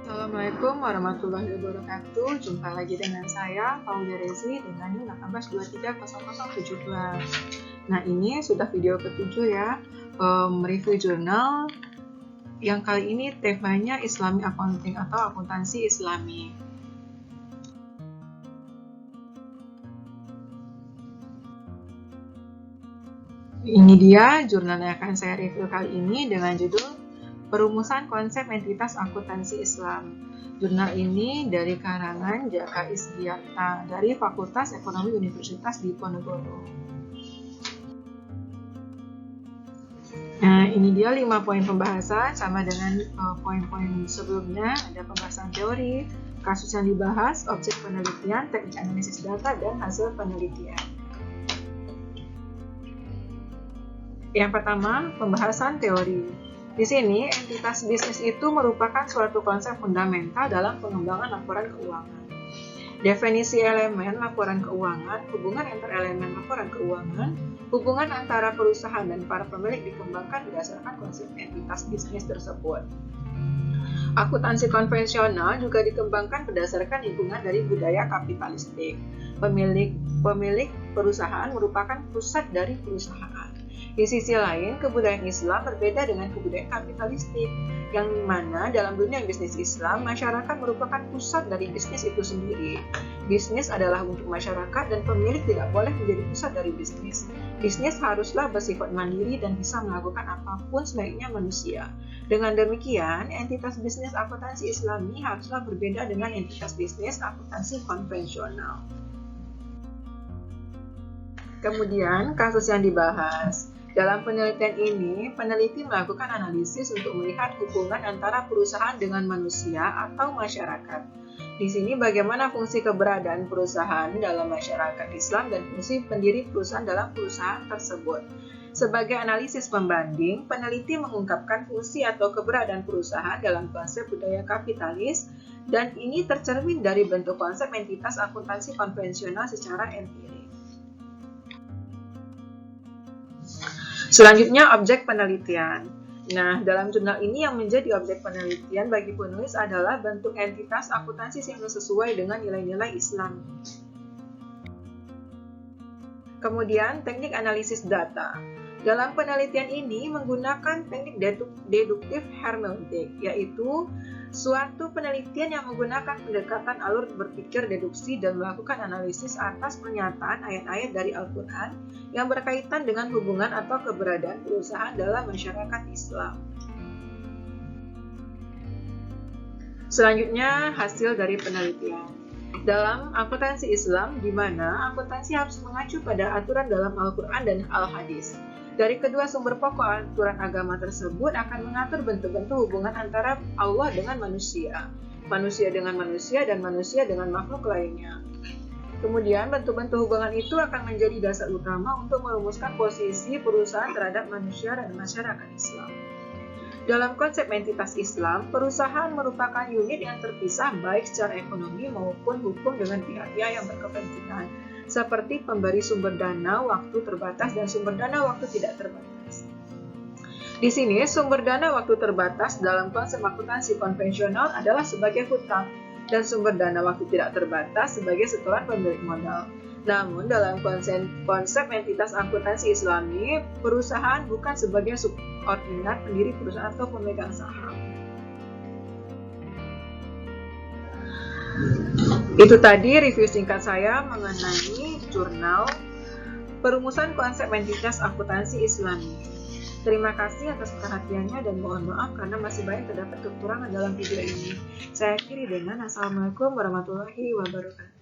Assalamualaikum warahmatullahi wabarakatuh. Jumpa lagi dengan saya, Paula Rezi, dengan NIM 18230017. Nah, ini sudah video ke-7 ya, review jurnal yang kali ini temanya Islamic Accounting atau akuntansi Islami. Ini dia jurnal yang akan saya review kali ini dengan judul Perumusan Konsep Entitas Akuntansi Islam. Jurnal ini dari karangan Jaka Isdiarta dari Fakultas Ekonomi Universitas Diponegoro. Nah, ini dia 5 poin pembahasan sama dengan poin-poin sebelumnya. Ada pembahasan teori, kasus yang dibahas, objek penelitian, teknik analisis data, dan hasil penelitian. Yang pertama, pembahasan teori. Di sini, entitas bisnis itu merupakan suatu konsep fundamental dalam pengembangan laporan keuangan. Definisi elemen laporan keuangan, hubungan antar elemen laporan keuangan, hubungan antara perusahaan dan para pemilik dikembangkan berdasarkan konsep entitas bisnis tersebut. Akuntansi konvensional juga dikembangkan berdasarkan lingkungan dari budaya kapitalistik. Pemilik perusahaan merupakan pusat dari perusahaan. Di sisi lain, kebudayaan Islam berbeda dengan kebudayaan kapitalistik, yang mana dalam dunia bisnis Islam, masyarakat merupakan pusat dari bisnis itu sendiri. Bisnis adalah untuk masyarakat dan pemilik tidak boleh menjadi pusat dari bisnis. Bisnis haruslah bersifat mandiri dan bisa melakukan apapun sebaiknya manusia. Dengan demikian, entitas bisnis akuntansi Islami haruslah berbeda dengan entitas bisnis akuntansi konvensional. Kemudian, kasus yang dibahas. Dalam penelitian ini, peneliti melakukan analisis untuk melihat hubungan antara perusahaan dengan manusia atau masyarakat. Di sini bagaimana fungsi keberadaan perusahaan dalam masyarakat Islam dan fungsi pendiri perusahaan dalam perusahaan tersebut. Sebagai analisis pembanding, peneliti mengungkapkan fungsi atau keberadaan perusahaan dalam konsep budaya kapitalis, dan ini tercermin dari bentuk konsep entitas akuntansi konvensional secara empirik. Selanjutnya, objek penelitian. Nah, dalam jurnal ini yang menjadi objek penelitian bagi penulis adalah bentuk entitas akuntansi yang sesuai dengan nilai-nilai Islam. Kemudian, teknik analisis data. Dalam penelitian ini menggunakan teknik deduktif hermeneutik, yaitu suatu penelitian yang menggunakan pendekatan alur berpikir deduksi dan melakukan analisis atas pernyataan ayat-ayat dari Al-Quran yang berkaitan dengan hubungan atau keberadaan perusahaan dalam masyarakat Islam. Selanjutnya, hasil dari penelitian. Dalam akuntansi Islam, di mana akuntansi harus mengacu pada aturan dalam Al-Quran dan Al-Hadis. Dari kedua sumber pokok aturan agama tersebut akan mengatur bentuk-bentuk hubungan antara Allah dengan manusia, manusia dengan manusia, dan manusia dengan makhluk lainnya. Kemudian bentuk-bentuk hubungan itu akan menjadi dasar utama untuk merumuskan posisi perusahaan terhadap manusia dan masyarakat Islam. Dalam konsep entitas Islam, perusahaan merupakan unit yang terpisah baik secara ekonomi maupun hukum dengan pihak-pihak yang berkepentingan, seperti pemberi sumber dana waktu terbatas dan sumber dana waktu tidak terbatas. Di sini, sumber dana waktu terbatas dalam konsep akuntansi konvensional adalah sebagai hutang, dan sumber dana waktu tidak terbatas sebagai setoran pemilik modal. Namun, dalam konsep entitas akuntansi Islami, perusahaan bukan sebagai subordinat pendiri perusahaan atau pemegang saham. Itu tadi review singkat saya mengenai jurnal Perumusan Konsep Entitas Akuntansi Islami. Terima kasih atas perhatiannya dan mohon maaf karena masih banyak terdapat kekurangan dalam video ini. Saya akhiri dengan Assalamualaikum warahmatullahi wabarakatuh.